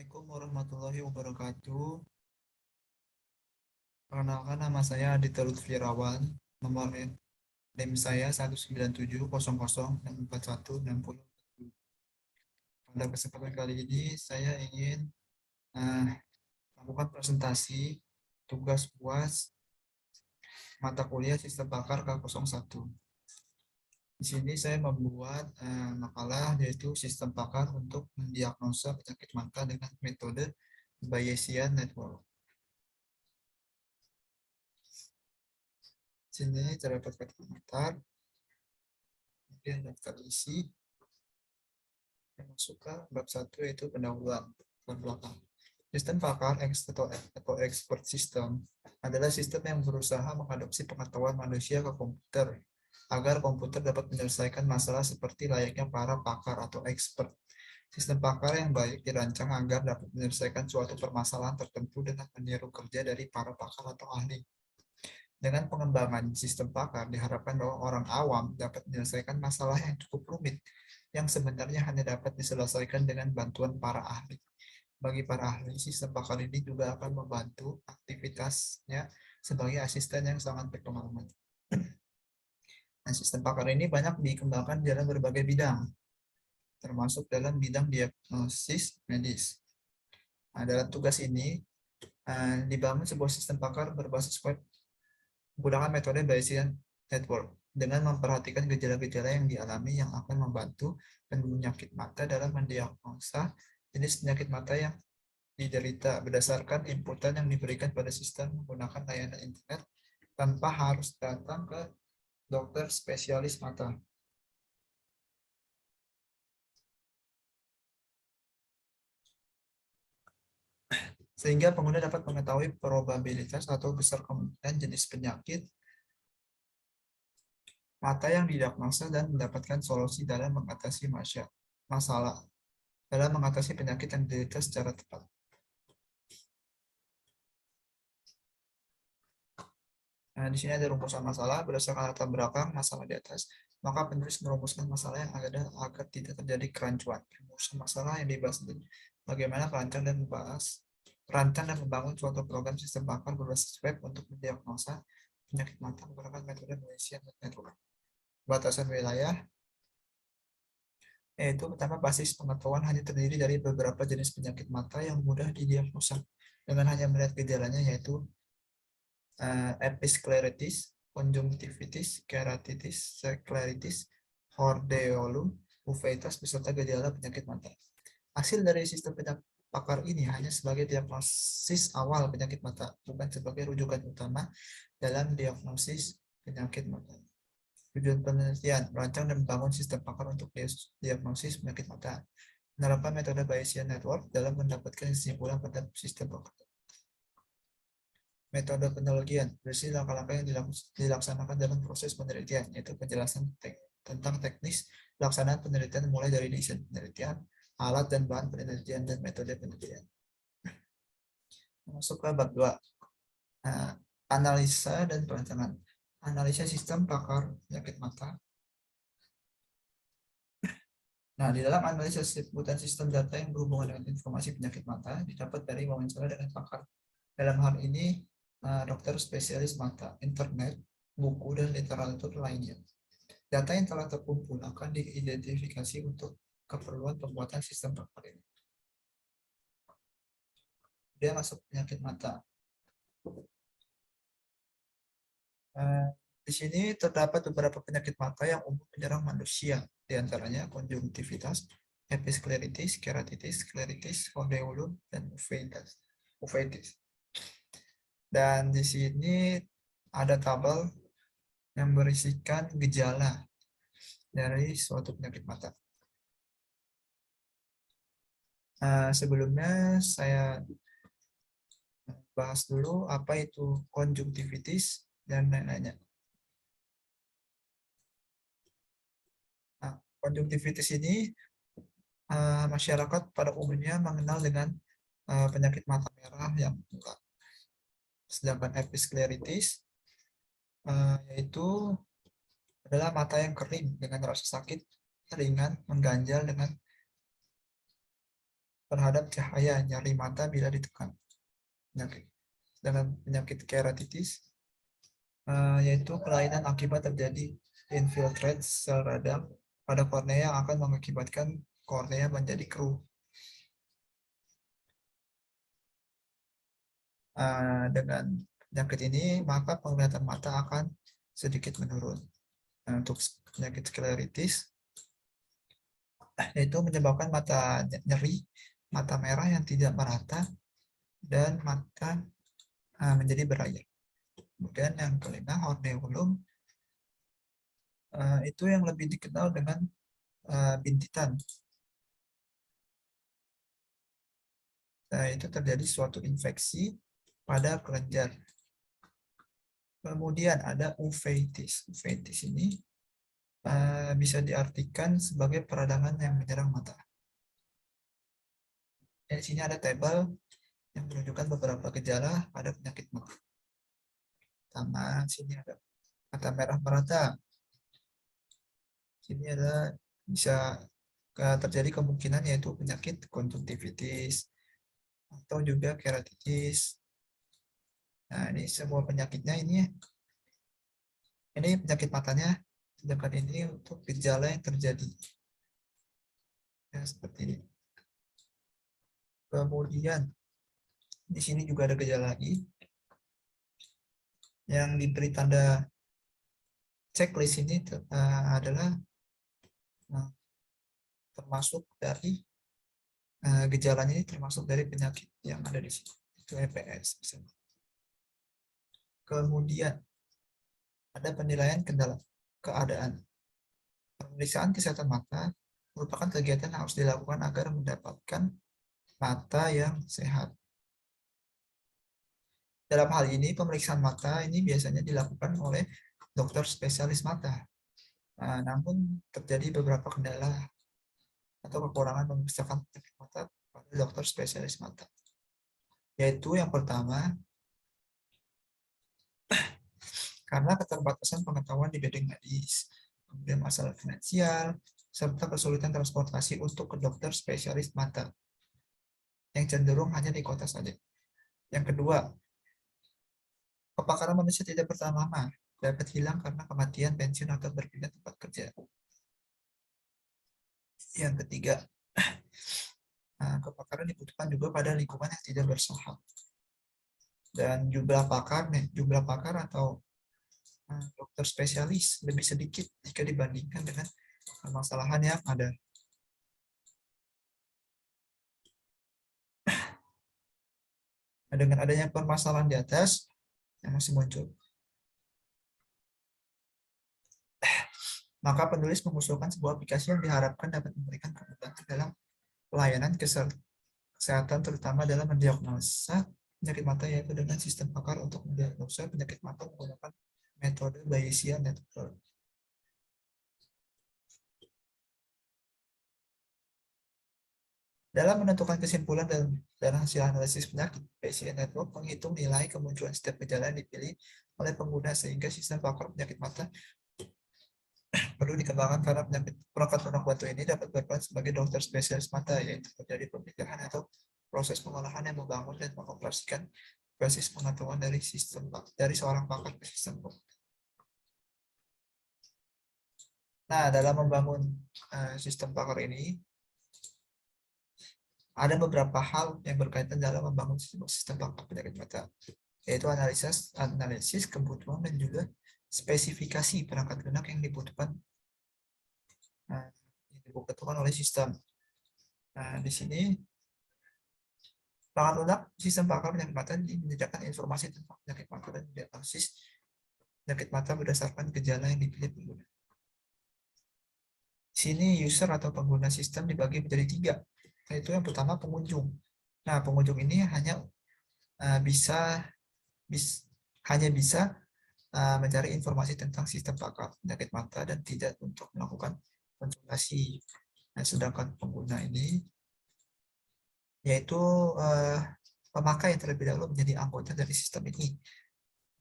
Assalamualaikum warahmatullahi wabarakatuh. Perkenalkan, nama saya Aditya Lutfi Rawan. Nomor NIM saya 197006160. Pada kesempatan kali ini saya ingin eh, melakukan presentasi tugas UAS mata kuliah Sistem Pakar K01. Di sini saya membuat makalah yaitu Sistem Pakar untuk mendiagnosa penyakit mata dengan metode Bayesian Network. Sini terdapat kata komentar, kemudian daftar isi, yang masuk ke bab 1 yaitu pendahuluan belakang. Sistem pakar atau expert system adalah sistem yang berusaha mengadopsi pengetahuan manusia ke komputer agar komputer dapat menyelesaikan masalah seperti layaknya para pakar atau expert. Sistem pakar yang baik dirancang agar dapat menyelesaikan suatu permasalahan tertentu dengan meniru kerja dari para pakar atau ahli. Dengan pengembangan sistem pakar, diharapkan bahwa orang awam dapat menyelesaikan masalah yang cukup rumit, yang sebenarnya hanya dapat diselesaikan dengan bantuan para ahli. Bagi para ahli, sistem pakar ini juga akan membantu aktivitasnya sebagai asisten yang sangat berpengalaman. Nah, sistem pakar ini banyak dikembangkan dalam berbagai bidang, termasuk dalam bidang diagnosis medis. Nah, dalam tugas ini, dibangun sebuah sistem pakar berbasis web menggunakan metode Bayesian Network dengan memperhatikan gejala-gejala yang dialami yang akan membantu penyakit mata dalam mendiagnosa jenis penyakit mata yang diderita berdasarkan inputan yang diberikan pada sistem menggunakan layanan internet tanpa harus datang ke dokter spesialis mata. Sehingga pengguna dapat mengetahui probabilitas atau besar kemungkinan jenis penyakit mata yang didiagnosa dan mendapatkan solusi dalam mengatasi masalah dalam mengatasi penyakit yang diderita secara tepat. Nah, di sini ada rumusan masalah berdasarkan latar belakang masalah di atas. Maka penulis merumuskan masalah yang ada agar tidak terjadi kerancuan. Rumusan masalah yang dibahas ini bagaimana perancang dan membangun suatu program sistem pakar berbasis web untuk mendiagnosa penyakit mata menggunakan metode Bayesian Network. Batasan wilayah, yaitu pertama basis pengetahuan hanya terdiri dari beberapa jenis penyakit mata yang mudah didiagnosa dengan hanya melihat gejalanya, yaitu episcleritis, konjungtivitis, keratitis, skleritis, hordeolum, uveitis beserta gejala penyakit mata. Hasil dari sistem pakar ini hanya sebagai diagnosis awal penyakit mata, bukan sebagai rujukan utama dalam diagnosis penyakit mata. Tujuan penelitian, merancang dan membangun sistem pakar untuk diagnosis penyakit mata. Menerapkan metode Bayesian Network dalam mendapatkan kesimpulan pada sistem pakar. Metode penelitian, berisi langkah-langkah yang dilaksanakan dalam proses penelitian, yaitu penjelasan tentang teknis pelaksanaan penelitian mulai dari desain penelitian, alat dan bahan penelitian, dan metode penelitian. Masuk ke bab 2. Analisa dan perancangan. Analisa sistem pakar penyakit mata. Nah, di dalam analisa sebutan sistem data yang berhubungan dengan informasi penyakit mata didapat dari wawancara dengan pakar. Dalam hal ini, dokter spesialis mata, internet, buku, dan literatur lainnya. Data yang telah terkumpul akan diidentifikasi untuk keperluan pembuatan sistem pakar ini. Dia masuk penyakit mata. Di sini terdapat beberapa penyakit mata yang umum menyerang manusia, diantaranya konjungtivitas, episcleritis, keratitis, skleritis, hordeolum, dan uveitis. Dan di sini ada tabel yang berisikan gejala dari suatu penyakit mata. Sebelumnya saya bahas dulu apa itu konjungtivitis dan lain-lainnya. Konjungtivitis ini masyarakat pada umumnya mengenal dengan penyakit mata merah yang buka. Sedangkan episcleritis yaitu adalah mata yang kering dengan rasa sakit ringan, mengganjal dengan terhadap cahaya, nyeri mata bila ditekan. Dengan penyakit keratitis, yaitu kelainan akibat terjadi infiltrate sel radang pada kornea yang akan mengakibatkan kornea menjadi keruh. Dengan penyakit ini, maka penglihatan mata akan sedikit menurun. Untuk penyakit skleritis, yaitu menyebabkan mata nyeri, mata merah yang tidak merata, dan mata menjadi berair. Kemudian yang kelima, hordeolum, itu yang lebih dikenal dengan bintitan. Nah, itu terjadi suatu infeksi pada kelenjar. Kemudian ada uveitis. Uveitis ini bisa diartikan sebagai peradangan yang menyerang mata. Dan di sini ada tabel yang menunjukkan beberapa gejala pada penyakit mata. Pertama, sini ada mata merah merata. Sini ada bisa terjadi kemungkinan yaitu penyakit konjungtivitis atau juga keratitis. Nah, ini semua penyakitnya ini penyakit matanya, sedangkan ini untuk gejala yang terjadi. Ya, seperti ini. Kemudian di sini juga ada gejala lagi yang diberi tanda checklist ini adalah termasuk dari gejalanya ini termasuk dari penyakit yang ada di sini, itu EPS misalnya. Kemudian ada penilaian kendala keadaan. Pemeriksaan kesehatan mata merupakan kegiatan yang harus dilakukan agar mendapatkan mata yang sehat. Dalam hal ini, pemeriksaan mata ini biasanya dilakukan oleh dokter spesialis mata. Namun terjadi beberapa kendala atau kekurangan memeriksakan penyakit mata pada dokter spesialis mata. Yaitu yang pertama, karena keterbatasan pengetahuan di bidang medis, kemudian masalah finansial, serta kesulitan transportasi untuk ke dokter spesialis mata yang cenderung hanya di kota saja. Yang kedua, kepakaran manusia tidak bertahan lama, dapat hilang karena kematian, pensiun, atau berpindah tempat kerja. Yang ketiga, kepakaran dibutuhkan juga pada lingkungan yang tidak bersahab. Dan jumlah pakar atau dokter spesialis lebih sedikit jika dibandingkan dengan permasalahan yang ada. Dengan adanya permasalahan di atas yang masih muncul, maka penulis mengusulkan sebuah aplikasi yang diharapkan dapat memberikan kemudahan dalam pelayanan kesehatan, terutama dalam mendiagnosa penyakit mata, yaitu dengan sistem pakar untuk mendiagnosa penyakit mata menggunakan metode Bayesian Network. Dalam menentukan kesimpulan dan hasil analisis penyakit, Bayesian Network menghitung nilai kemunculan setiap gejala yang dipilih oleh pengguna sehingga sistem pakar penyakit mata perlu dikembangkan karena perangkat lunak bantu ini dapat berperan sebagai dokter spesialis mata, yaitu terjadi pemikiran atau proses pengolahan yang membangun dan mengoperasikan basis pengetahuan dari seorang pakar ke sistem. Nah, dalam membangun sistem pakar ini ada beberapa hal yang berkaitan dalam membangun sistem pakar penyakit mata, yaitu analisis kebutuhan dan juga spesifikasi perangkat lunak yang dibutuhkan oleh sistem. Nah, di sini perangkat lunak sistem pakar penyakit mata menyediakan informasi tentang penyakit mata dan diagnosis penyakit mata berdasarkan gejala yang dipilih pengguna. Di sini user atau pengguna sistem dibagi menjadi 3, yaitu yang pertama pengunjung. Nah, pengunjung ini hanya bisa mencari informasi tentang sistem pakar penyakit mata dan tidak untuk melakukan konsultasi. Nah, sedangkan pengguna ini yaitu pemakai yang terlebih dahulu menjadi anggota dari sistem ini.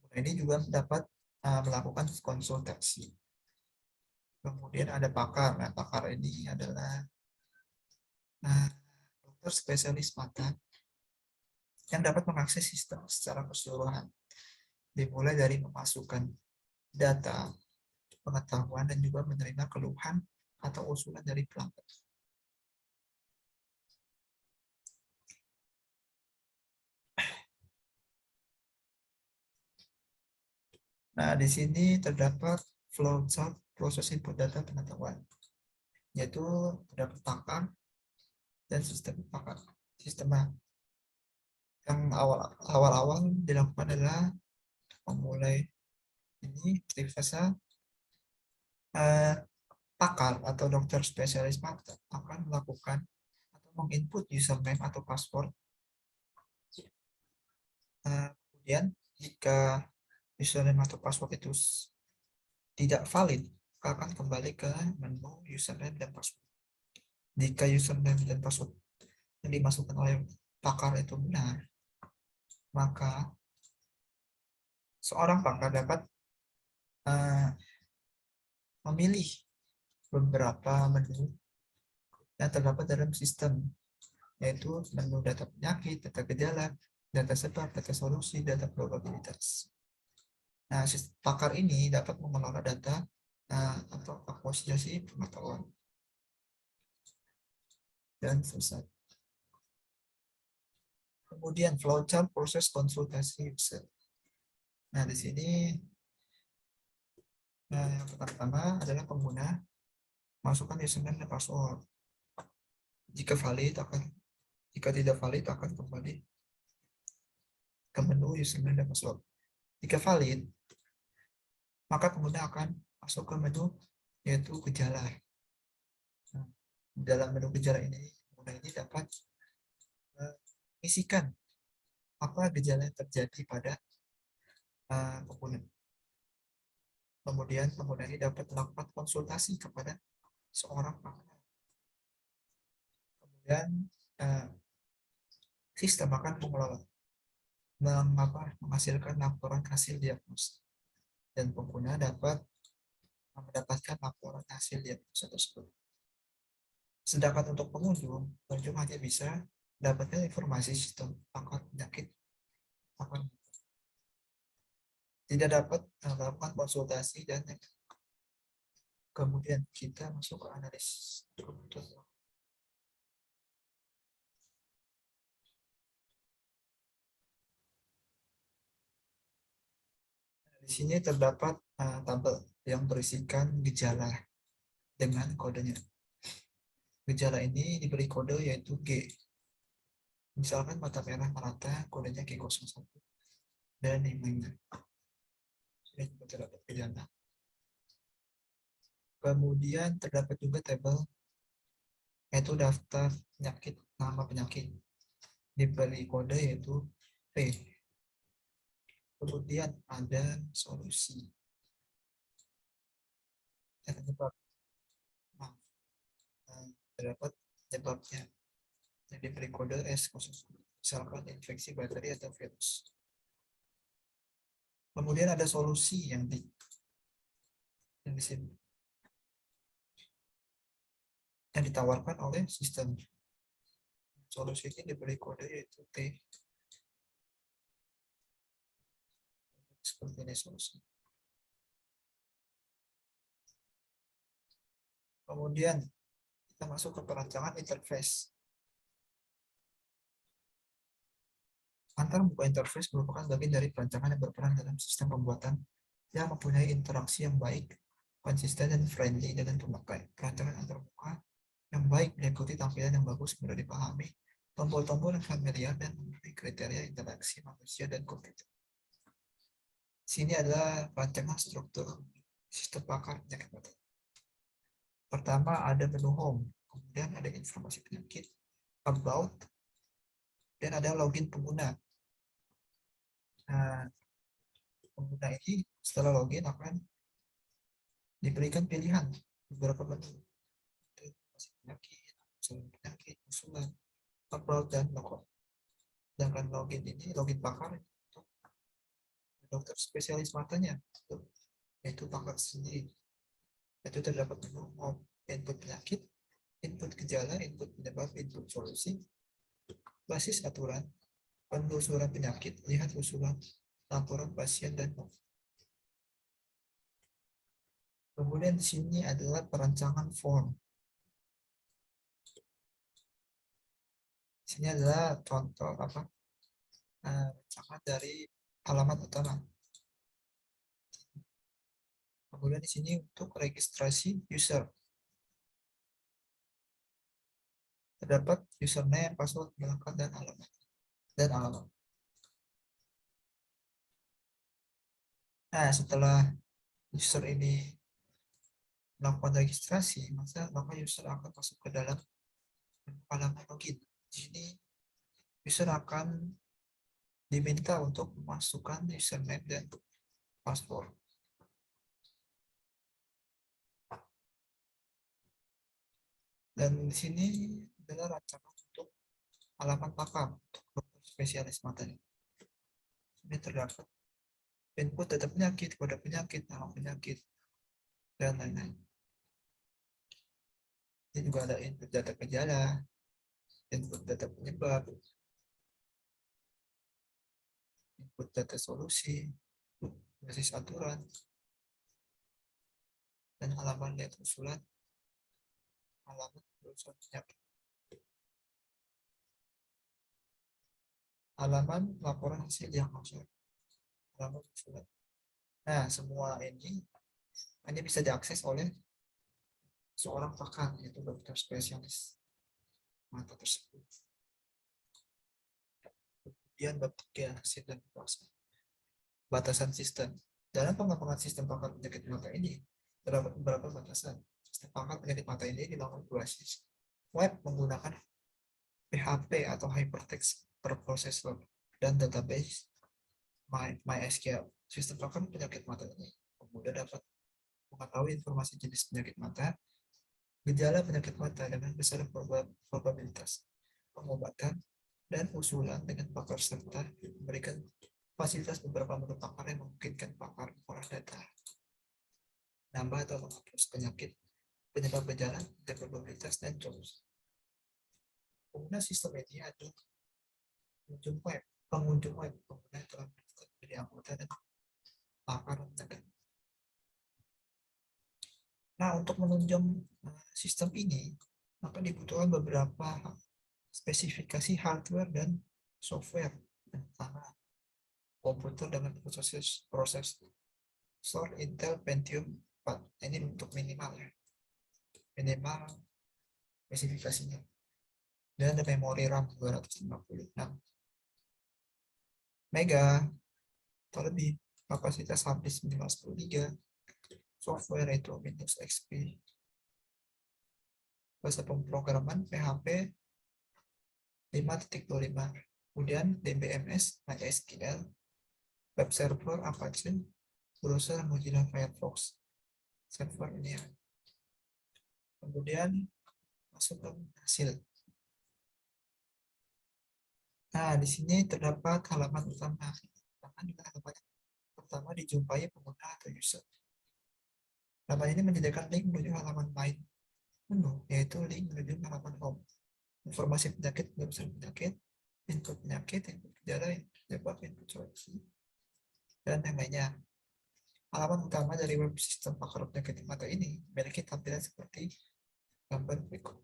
Pengguna ini juga dapat melakukan konsultasi. Kemudian ada pakar. Nah, pakar ini adalah dokter spesialis mata yang dapat mengakses sistem secara keseluruhan, dimulai dari memasukkan data, pengetahuan, dan juga menerima keluhan atau usulan dari pelanggan. Nah, di sini terdapat flowchart proses input data pengetahuan, yaitu terdapat pakar dan sistem pakar. Sistem yang awal-awal dilakukan adalah memulai ini fase pakar atau dokter spesialis mata akan melakukan atau menginput username atau password. Kemudian jika username atau password itu tidak valid, akan kembali ke menu username dan password. Jika username dan password yang dimasukkan oleh pakar itu benar, maka seorang pakar dapat memilih beberapa menu yang terdapat dalam sistem, yaitu menu data penyakit, data gejala, data sebab, data solusi, data probabilitas. Nah, pakar ini dapat mengelola data atau akuisisi pengetahuan. Dan selesai. Kemudian flowchart proses konsultasi user. Nah, di sini yang pertama adalah pengguna masukkan username dan password. Jika valid jika tidak valid akan kembali ke menu username dan password. Jika valid, maka pengguna akan masuk ke menu yaitu gejala. Nah, dalam menu gejala ini, pengguna ini dapat mengisikan apa gejala yang terjadi pada pengguna. Kemudian pengguna ini dapat melakukan konsultasi kepada seorang pakar. Kemudian sistem akan mengelola menghasilkan laporan hasil diagnosa dan pengguna dapat mendapatkan laporan hasil diagnosa tersebut. Sedangkan untuk pengunjung hanya bisa dapatkan informasi sistem pakar penyakit, tidak dapat melakukan konsultasi dan kemudian kita masuk ke analisis komputer. Di sini terdapat tabel yang berisikan gejala dengan kodenya. Gejala ini diberi kode yaitu G. Misalkan mata merah merata, kodenya G01 dan lain-lainnya. Ini juga terdapat gejala. Kemudian terdapat juga tabel yaitu daftar penyakit, nama penyakit. Diberi kode yaitu P. Kemudian ada solusi. Penyebab. Nah, terdapat penyebabnya. Yang diberi kode S khusus. Misalkan infeksi bakteri atau virus. Kemudian ada solusi yang di sini yang ditawarkan oleh sistem. Solusi ini diberi kode yaitu T. Seperti ini solusi. Kemudian kita masuk ke perancangan interface. Antar buku interface merupakan bagian dari perancangan yang berperan dalam sistem pembuatan yang mempunyai interaksi yang baik, konsisten, dan friendly dengan pemakai. Perancangan antar buku yang baik meliputi tampilan yang bagus, mudah dipahami, tombol-tombol yang familiar, dan memenuhi kriteria interaksi manusia dan komputer. Sini adalah rancangan struktur sistem pakar penyakit mata. Pertama ada menu home, kemudian ada informasi penyakit, about, dan ada login pengguna. Nah, pengguna ini setelah login akan diberikan pilihan beberapa menu, informasi penyakit, usulan, about, dan logout. Sedangkan login ini, login pakar untuk dokter spesialis matanya, yaitu pakar sendiri. Itu terdapat menu home, input penyakit, input gejala, input penyebab, input solusi, basis aturan penelusuran penyakit, lihat usulan laporan pasien dan kemudian di sini adalah perancangan form. Di sini adalah contoh rancangan dari alamat utama. Kemudian di sini untuk registrasi user. Terdapat username, password, melekat, dan alamat. Nah, setelah user ini melakukan registrasi, maka user akan masuk ke dalam halaman login. Di sini user akan diminta untuk memasukkan username dan password. Dan di sini adalah rancangan untuk halaman pakar untuk dokter spesialis mata. Ini terdapat input data penyakit, kode penyakit, nama penyakit, dan lain-lain. Ini juga ada input data gejala, input data penyebab, input data solusi, basis aturan, dan halaman lihat usulan, halaman urusan penyakit. Halaman laporan hasil diagnosa, halaman usulan. Nah, semua ini hanya bisa diakses oleh seorang pakar, yaitu dokter spesialis mata tersebut. Kemudian bab 3, sistem batasan sistem. Dalam pengembangan sistem pakar penyakit mata ini, terdapat beberapa batasan. Sistem pakar penyakit mata ini dibangun berbasis web menggunakan PHP atau Hypertext Processor dan database MySQL. Sistem pakar penyakit mata ini pemuda dapat mengetahui informasi jenis penyakit mata, gejala penyakit mata dengan besar probabilitas pengobatan, dan usulan dengan pakar serta memberikan fasilitas beberapa menu pakar yang memungkinkan pakar mengolah data, nambah atau menghapus penyakit, penyebab gejala, dan probabilitas, dan jobs. Pengguna sistem ini adalah pengunjung web, pengguna yang telah menjadi anggota dan pakar penyakit. Nah, untuk menunjang sistem ini, maka dibutuhkan beberapa spesifikasi hardware dan software. Pertama, komputer dengan prosesor Intel Pentium 4. Ini untuk minimal ya. Minimal spesifikasinya. Dan ada memori RAM 256 mega atau lebih, kapasitas hard disk minimal 10 GB, software itu Windows XP, bahasa pemrograman PHP 5.25, kemudian DBMS, MySQL, web server Apache, browser Mozilla Firefox, server ini ya. Kemudian masuk ke hasil. Nah, di sini terdapat halaman utama. Halaman pertama dijumpai pengguna atau user. Halaman ini menyediakan link menuju halaman main menu, yaitu link menuju halaman home. Informasi penyakit, website penyakit, input penyakit, input gejala, input penyebab, input solusi, dan yang lainnya. Halaman utama dari web sistem pakar penyakit mata ini memiliki tampilan seperti gambar berikut.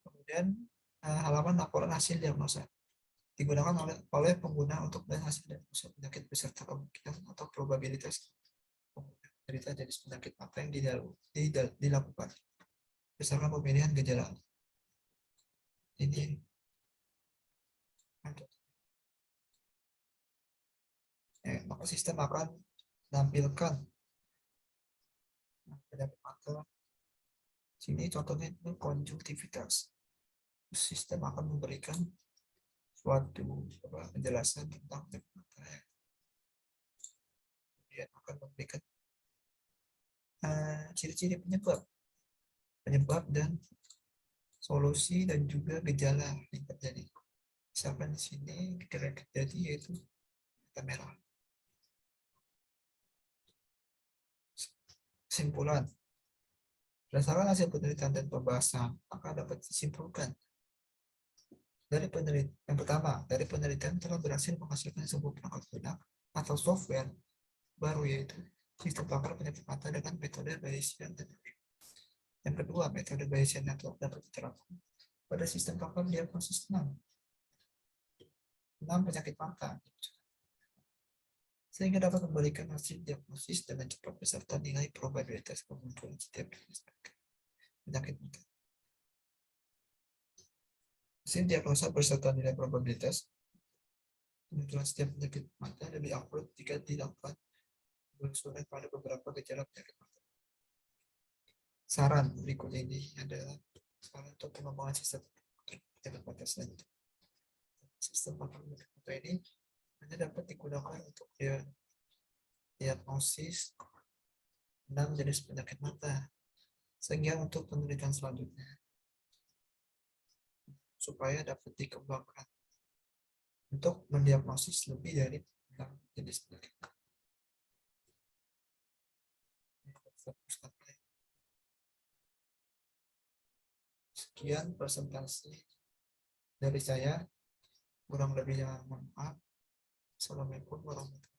Kemudian halaman laporan hasil diagnosa digunakan oleh pengguna untuk melihat hasil diagnosa penyakit beserta kemungkinan atau probabilitas menderita jenis penyakit apa yang dilakukan berdasarkan pemilihan gejala. Ini maka sistem akan menampilkan penyakit mata. Sini contohnya itu konjungtivitas. Sistem akan memberikan suatu penjelasan tentang penyakit mata. Dia akan memberikan ciri-ciri penyebab dan solusi dan juga gejala yang terjadi. Misalkan di sini gejala yang terjadi yaitu mata merah. Kesimpulan. Berdasarkan hasil penelitian dan pembahasan, maka dapat disimpulkan dari penelitian yang pertama, dari penelitian telah berhasil menghasilkan sebuah perangkat lunak atau software baru, yaitu sistem pakar penyakit mata dengan metode Bayesian Network. Yang kedua, metode Bayesian Network dapat diterapkan pada sistem pakar diagnosis 6 penyakit mata, sehingga dapat memberikan hasil diagnosis dengan cepat beserta nilai probabilitas kemunculan setiap jenis penyakit mata. Hasil diagnosa beserta nilai probabilitas kemunculan setiap penyakit mata lebih akurat jika dilakukan penelusuran pada beberapa gejala penyakit mata. Saran berikut ini adalah saran untuk pengembangan sistem penyakit mata selanjutnya. Sistem penyakit mata ini hanya dapat digunakan untuk diagnosis 6 jenis penyakit mata, sehingga untuk penelitian selanjutnya supaya dapat dikembangkan untuk mendiagnosis lebih dari 6 jenis penyakit mata. Sekian presentasi dari saya, kurang lebihnya mohon maaf. Assalamualaikum warahmatullahi wabarakatuh.